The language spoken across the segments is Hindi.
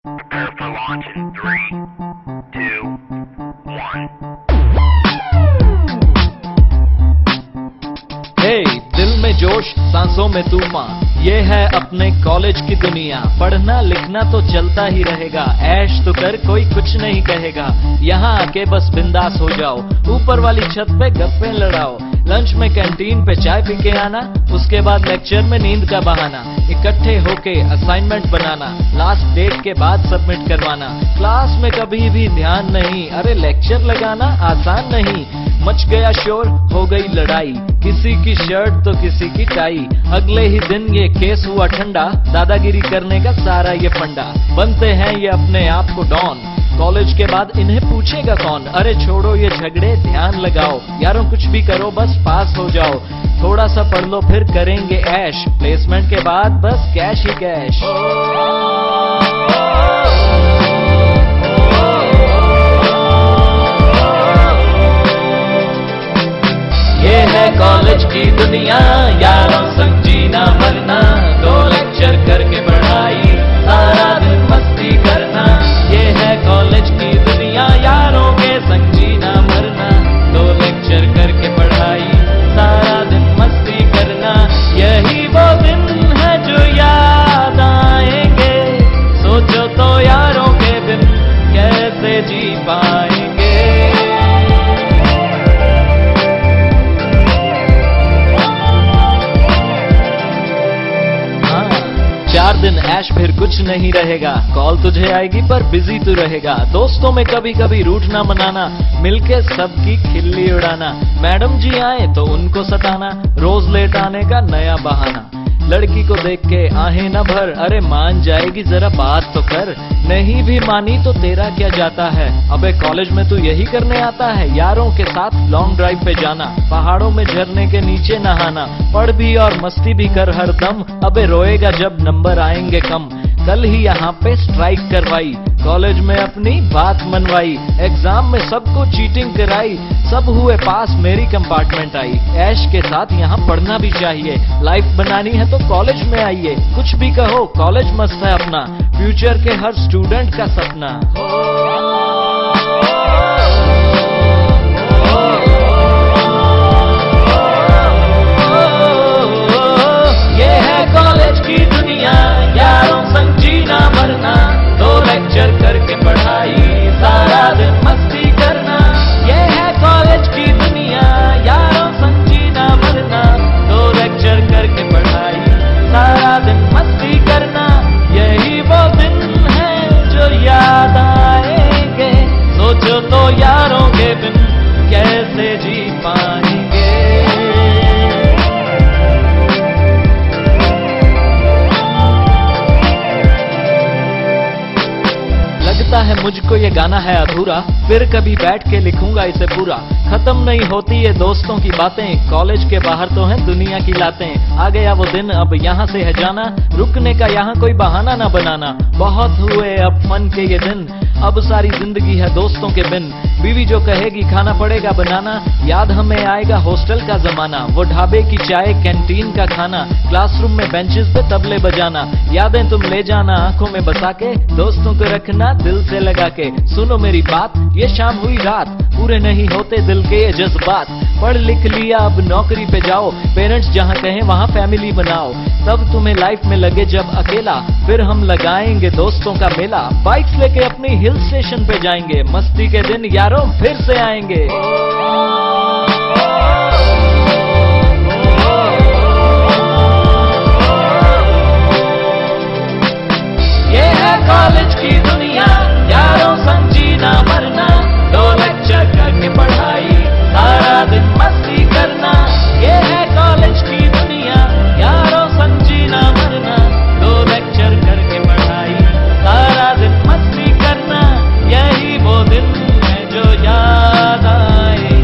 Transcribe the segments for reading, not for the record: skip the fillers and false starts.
Prepare for launch in 3, 2, 1. हे दिल में जोश सांसों में तूफान, ये है अपने कॉलेज की दुनिया। पढ़ना लिखना तो चलता ही रहेगा, ऐश तो कर कोई कुछ नहीं कहेगा। यहाँ आके बस बिंदास हो जाओ, ऊपर वाली छत पे गप्पे लड़ाओ। लंच में कैंटीन पे चाय पी के आना, उसके बाद लेक्चर में नींद का बहाना। इकट्ठे होके असाइनमेंट बनाना, लास्ट डेट के बाद सबमिट करवाना। क्लास में कभी भी ध्यान नहीं, अरे लेक्चर लगाना आसान नहीं। मच गया शोर, हो गई लड़ाई, किसी की शर्ट तो किसी की टाई। अगले ही दिन ये केस हुआ ठंडा, दादागिरी करने का सारा ये फंडा। बनते हैं ये अपने आप को डॉन, कॉलेज के बाद इन्हें पूछेगा कौन। अरे छोड़ो ये झगड़े, ध्यान लगाओ यारों, कुछ भी करो बस पास हो जाओ। थोड़ा सा पढ़ लो फिर करेंगे ऐश, प्लेसमेंट के बाद बस कैश ही कैश। ये है कॉलेज की दुनिया, यारों संग जीना मरना। 2 लेक्चर करके पढ़ाई, सारा दिन मस्ती करना। ये है कॉलेज की दुनिया, यारों के संग जीना मरना। 2 लेक्चर करके पढ़ाई, सारा दिन मस्ती करना। यही वो दिन है जो याद आएंगे, सोचो तो यारों के बिन कैसे जी पाएंगे। 4 दिन ऐश फिर कुछ नहीं रहेगा, कॉल तुझे आएगी पर बिजी तू रहेगा। दोस्तों में कभी कभी रूठना मनाना, मिलके सबकी खिल्ली उड़ाना। मैडम जी आए तो उनको सताना, रोज लेट आने का नया बहाना। लड़की को देख के आहें न भर, अरे मान जाएगी जरा बात तो कर। नहीं भी मानी तो तेरा क्या जाता है, अबे कॉलेज में तू यही करने आता है। यारों के साथ लॉन्ग ड्राइव पे जाना, पहाड़ों में झरने के नीचे नहाना। पढ़ भी और मस्ती भी कर हर दम, अबे रोएगा जब नंबर आएंगे कम। कल ही यहाँ पे स्ट्राइक करवाई, कॉलेज में अपनी बात मनवाई। एग्जाम में सबको चीटिंग कराई, सब हुए पास मेरी कंपार्टमेंट आई। ऐश के साथ यहाँ पढ़ना भी चाहिए, लाइफ बनानी है तो कॉलेज में आइए। कुछ भी कहो कॉलेज मस्त है अपना, फ्यूचर के हर स्टूडेंट का सपना। ये है कॉलेज की दुनिया, यारों संग जीना मरना। 2 लेक्चर करके पढ़ाई, सारा दिन मस्ती करना। ये है कॉलेज की दुनिया, यारों संग जीना मरना। 2 लेक्चर करके पढ़ाई, सारा दिन मस्ती करना। यही वो दिन है जो याद आएंगे, सोचो तो यारों के बिन कैसे जी पाएंगे। लगता है मुझको ये गाना है अधूरा, फिर कभी बैठ के लिखूंगा इसे पूरा। खत्म नहीं होती ये दोस्तों की बातें, कॉलेज के बाहर तो हैं दुनिया की लातें। आ गया वो दिन, अब यहाँ से है जाना, रुकने का यहाँ कोई बहाना ना बनाना। बहुत हुए अब फन के ये दिन, अब सारी जिंदगी है दोस्तों के बिन। बीवी जो कहेगी खाना पड़ेगा बनाना, याद हमें आएगा हॉस्टल का जमाना। वो ढाबे की चाय, कैंटीन का खाना, क्लासरूम में बेंचेस पे तबले बजाना। यादें तुम ले जाना आंखों में बसा के, दोस्तों को रखना दिल से लगा के। सुनो मेरी बात, ये शाम हुई रात, पूरे नहीं होते दिल के ये जज्बात। पढ़ लिख लिया अब नौकरी पे जाओ, पेरेंट्स जहाँ कहें वहाँ फैमिली बनाओ। तब तुम्हें लाइफ में लगे जब अकेला, फिर हम लगाएंगे दोस्तों का मेला। बाइक्स लेके अपनी हिल स्टेशन पे जाएंगे, मस्ती के दिन यारों फिर से आएंगे। ये है कॉलेज की दुनिया, यारों संग जीना मरना। 2 लेक्चर करके पढ़ाई, सारा दिन मस्ती करना। ये है कॉलेज की दुनिया, यारों संग जीना मरना। 2 लेक्चर करके पढ़ाई, सारा दिन मस्ती करना। यही वो दिन है जो याद आए।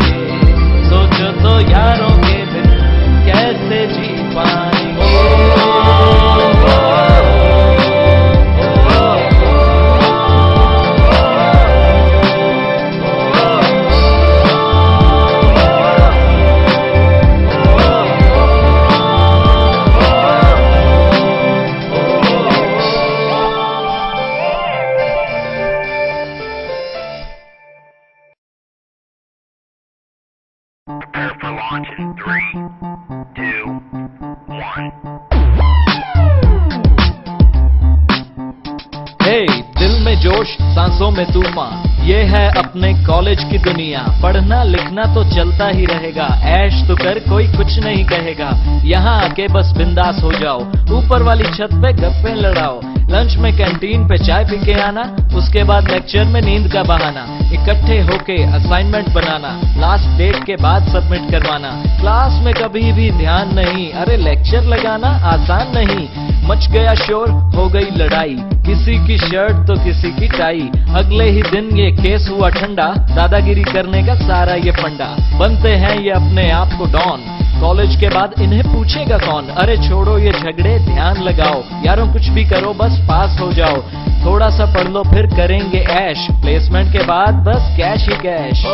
जोश सांसों में तूफान, ये है अपने कॉलेज की दुनिया। पढ़ना लिखना तो चलता ही रहेगा, ऐश तो कर कोई कुछ नहीं कहेगा। यहाँ आके बस बिंदास हो जाओ, ऊपर वाली छत पे गप्पे लड़ाओ। लंच में कैंटीन पे चाय पी के आना, उसके बाद लेक्चर में नींद का बहाना। इकट्ठे होके असाइनमेंट बनाना, लास्ट डेट के बाद सबमिट करवाना। क्लास में कभी भी ध्यान नहीं, अरे लेक्चर लगाना आसान नहीं। मच गया शोर, हो गई लड़ाई, किसी की शर्ट तो किसी की टाई। अगले ही दिन ये केस हुआ ठंडा, दादागिरी करने का सारा ये फंडा। बनते हैं ये अपने आप को डॉन, कॉलेज के बाद इन्हें पूछेगा कौन। अरे छोड़ो ये झगड़े, ध्यान लगाओ यारों, कुछ भी करो बस पास हो जाओ। थोड़ा सा पढ़ लो फिर करेंगे ऐश, प्लेसमेंट के बाद बस कैश ही कैश।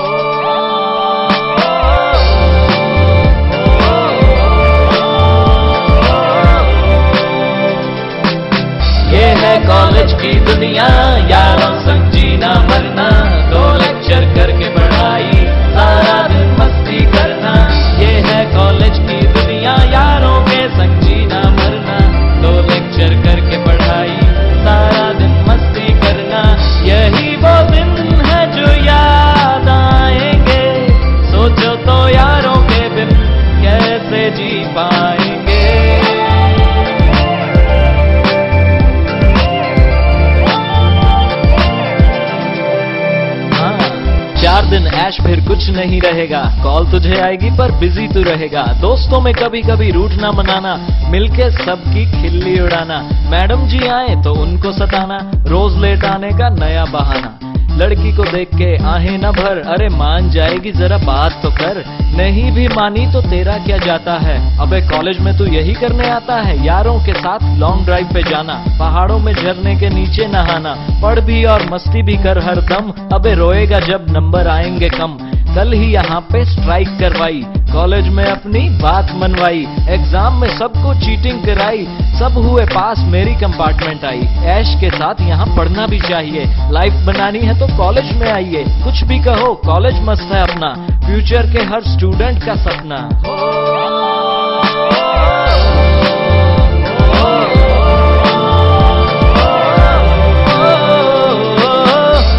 ये है कॉलेज की दुनिया, यारों संग जीना मरना। दो लेक्चर करके पढ़ाई, सारा दिन मस्ती करना। ये है कॉलेज की दुनिया, यारों के संग जीना मरना। दो लेक्चर करके पढ़ाई, सारा दिन मस्ती करना। यही वो दिन है जो याद आएंगे, सोचो तो यारों के बिन कैसे जी पाएंगे। दिन ऐश फिर कुछ नहीं रहेगा, कॉल तुझे आएगी पर बिजी तू रहेगा। दोस्तों में कभी कभी रूठ ना मनाना, मिलके सबकी खिल्ली उड़ाना। मैडम जी आए तो उनको सताना, रोज लेट आने का नया बहाना। लड़की को देख के आहें न भर, अरे मान जाएगी जरा बात तो कर। नहीं भी मानी तो तेरा क्या जाता है, अबे कॉलेज में तू यही करने आता है। यारों के साथ लॉन्ग ड्राइव पे जाना, पहाड़ों में झरने के नीचे नहाना। पढ़ भी और मस्ती भी कर हर दम, अबे रोएगा जब नंबर आएंगे कम। कल ही यहाँ पे स्ट्राइक करवाई, कॉलेज में अपनी बात मनवाई। एग्जाम में सबको चीटिंग कराई, सब हुए पास मेरी कंपार्टमेंट आई। ऐश के साथ यहाँ पढ़ना भी चाहिए, लाइफ बनानी है तो कॉलेज में आइए। कुछ भी कहो कॉलेज मस्त है अपना, फ्यूचर के हर स्टूडेंट का सपना।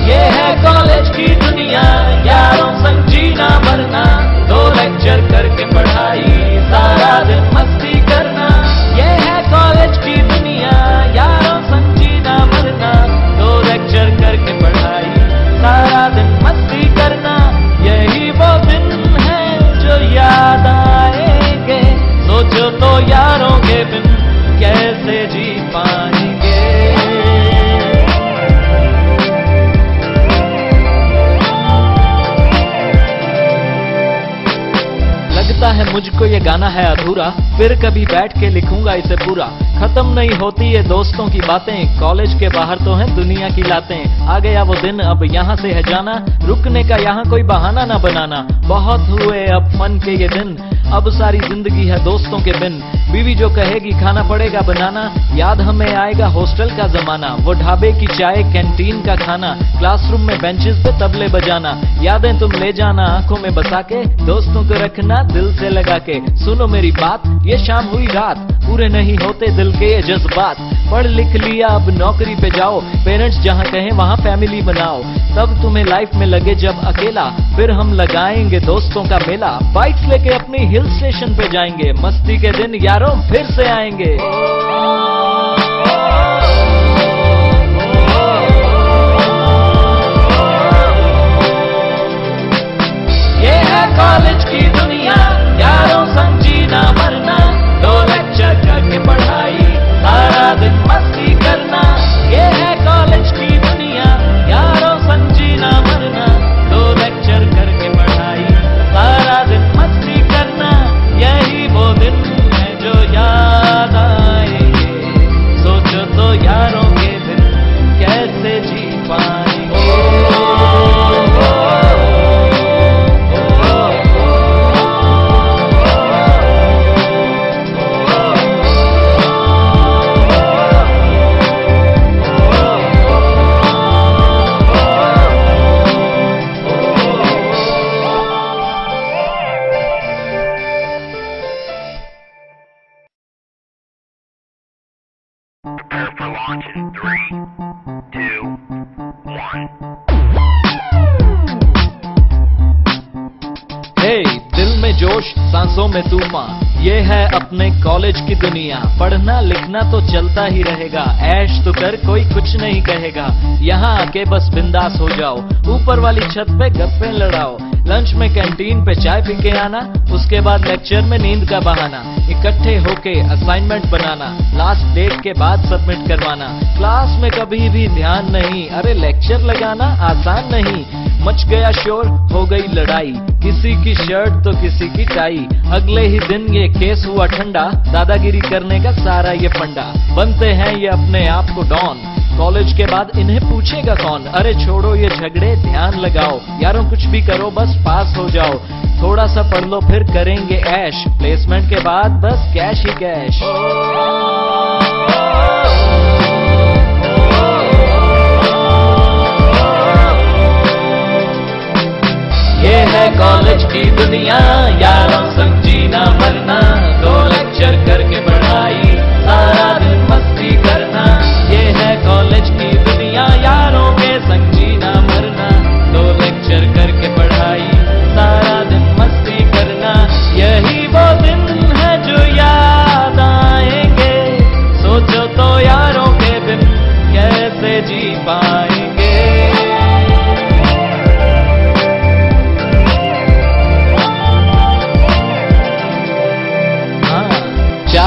ये है कॉलेज की दुनिया, यारों संग जीना मरना। दो लेक्चर करके पढ़ाई, सारा दिन मस्ती करना। ये है कॉलेज की दुनिया, यारों संग जीना मरना। दो लेक्चर करके पढ़ाई, सारा दिन मस्ती करना। यही वो दिन है जो याद आएंगे, सोचो तो यारों के बिन कैसे जी पाएंगे। लगता है मुझको ये गाना है अधूरा, फिर कभी बैठ के लिखूंगा इसे पूरा। खत्म नहीं होती ये दोस्तों की बातें, कॉलेज के बाहर तो हैं दुनिया की लातें। आ गया वो दिन अब यहाँ से है जाना, रुकने का यहाँ कोई बहाना ना बनाना। बहुत हुए अब फन के ये दिन, अब सारी जिंदगी है दोस्तों के बिन। बीवी जो कहेगी खाना पड़ेगा बनाना, याद हमें आएगा हॉस्टल का जमाना। वो ढाबे की चाय, कैंटीन का खाना, क्लासरूम में बेंचेस पे तबले बजाना। यादें तुम ले जाना आंखों में बसा के, दोस्तों को रखना दिल से लगा के। सुनो मेरी बात, ये शाम हुई रात, पूरे नहीं होते दिल के ये जज्बात। पढ़ लिख लिया अब नौकरी पे जाओ, पेरेंट्स जहाँ कहें वहाँ फैमिली बनाओ। तब तुम्हें लाइफ में लगे जब अकेला, फिर हम लगाएंगे दोस्तों का मेला। बाइक्स लेके अपनी हिल स्टेशन पे जाएंगे, मस्ती के दिन यारों फिर से आएंगे। ये है कॉलेज की दुनिया, यारों संग जीना मरना। दो लेक्चर करके पढ़ाई, सारा दिन मस्ती करना। ये है कॉलेज की दुनिया, यारों संग जीना मरना। दो लेक्चर करके पढ़ाई, सारा दिन मस्ती करना। यही वो दिन है जो याद आएंगे, सोचो तो यारों के दिन कैसे जी पाएंगे। Prepare for launch in 3, 2, जोश, सांसों में तूफान, ये है अपने कॉलेज की दुनिया। पढ़ना लिखना तो चलता ही रहेगा, ऐश तो कर कोई कुछ नहीं कहेगा। यहाँ आके बस बिंदास हो जाओ, ऊपर वाली छत पे गप्पे लड़ाओ, लंच में कैंटीन पे चाय पी के आना, उसके बाद लेक्चर में नींद का बहाना, इकट्ठे होके असाइनमेंट बनाना, लास्ट डेट के बाद सबमिट करवाना। क्लास में कभी भी ध्यान नहीं, अरे लेक्चर लगाना आसान नहीं। मच गया शोर, हो गई लड़ाई, किसी की शर्ट तो किसी की टाई। अगले ही दिन ये केस हुआ ठंडा, दादागिरी करने का सारा ये फंडा। बनते हैं ये अपने आप को डॉन, कॉलेज के बाद इन्हें पूछेगा कौन। अरे छोड़ो ये झगड़े, ध्यान लगाओ, यारों कुछ भी करो बस पास हो जाओ। थोड़ा सा पढ़ लो फिर करेंगे ऐश, प्लेसमेंट के बाद बस कैश ही कैश। ये है कॉलेज की दुनिया, यारों संग जीना मरना, 2 लेक्चर करके पढ़ाई, सारा दिन मस्ती करना। ये है कॉलेज की दुनिया, यारों के संग जीना मरना, 2 लेक्चर करके पढ़ाई, सारा दिन मस्ती करना। यही वो दिन है जो याद आएंगे, सोचो तो यारों के बिन कैसे जी पाएंगे।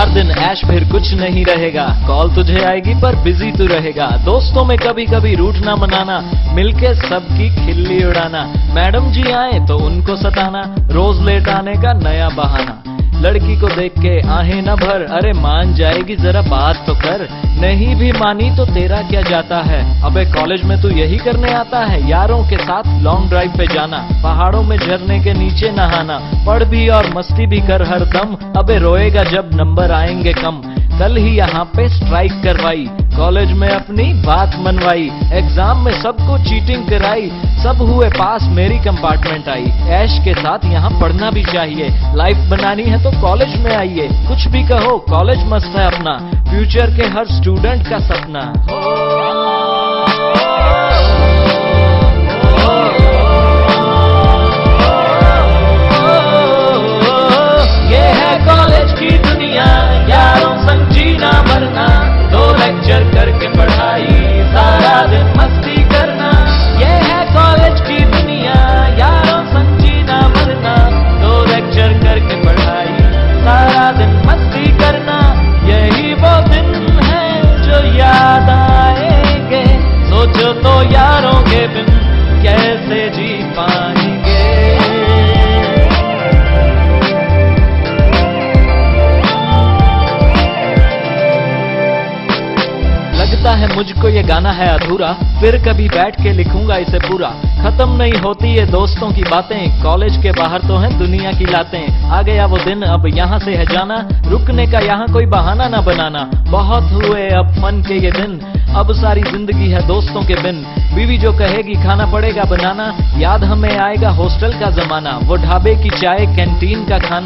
दिन ऐश फिर कुछ नहीं रहेगा, कॉल तुझे आएगी पर बिजी तू रहेगा। दोस्तों में कभी कभी रूठ ना मनाना, मिलके सबकी खिल्ली उड़ाना। मैडम जी आए तो उनको सताना, रोज लेट आने का नया बहाना। लड़की को देख के आहें न भर, अरे मान जाएगी जरा बात तो कर। नहीं भी मानी तो तेरा क्या जाता है, अबे कॉलेज में तू यही करने आता है। यारों के साथ लॉन्ग ड्राइव पे जाना, पहाड़ों में झरने के नीचे नहाना, पढ़ भी और मस्ती भी कर हर दम, अबे रोएगा जब नंबर आएंगे कम। कल ही यहाँ पे स्ट्राइक करवाई, कॉलेज में अपनी बात मनवाई, एग्जाम में सबको चीटिंग कराई, सब हुए पास मेरी कंपार्टमेंट आई। ऐश के साथ यहाँ पढ़ना भी चाहिए, लाइफ बनानी है तो कॉलेज में आइए। कुछ भी कहो कॉलेज मस्त है अपना, फ्यूचर के हर स्टूडेंट का सपना। ये है कॉलेज की दुनिया, यारों संग जीना मरना, 2 लेक्चर करके पढ़ाई, सारा दिन मस्ती करना। ये है कॉलेज की दुनिया, यारों संग जीना मरना, 2 लेक्चर करके पढ़ाई, सारा दिन मस्ती करना। यही वो दिन है जो याद आएंगे, सोचो तो यारों के बिन कैसे जी पाएंगे। लगता है मुझको ये गाना है अधूरा, फिर कभी बैठ के लिखूंगा इसे पूरा। खत्म नहीं होती ये दोस्तों की बातें, कॉलेज के बाहर तो हैं दुनिया की लातें। आ गया वो दिन अब यहाँ से है जाना, रुकने का यहाँ कोई बहाना ना बनाना। बहुत हुए अब फन के ये दिन, अब सारी जिंदगी है दोस्तों के बिन। बीवी जो कहेगी खाना पड़ेगा बनाना, याद हमें आएगा हॉस्टल का जमाना, वो ढाबे की चाय कैंटीन का खाना।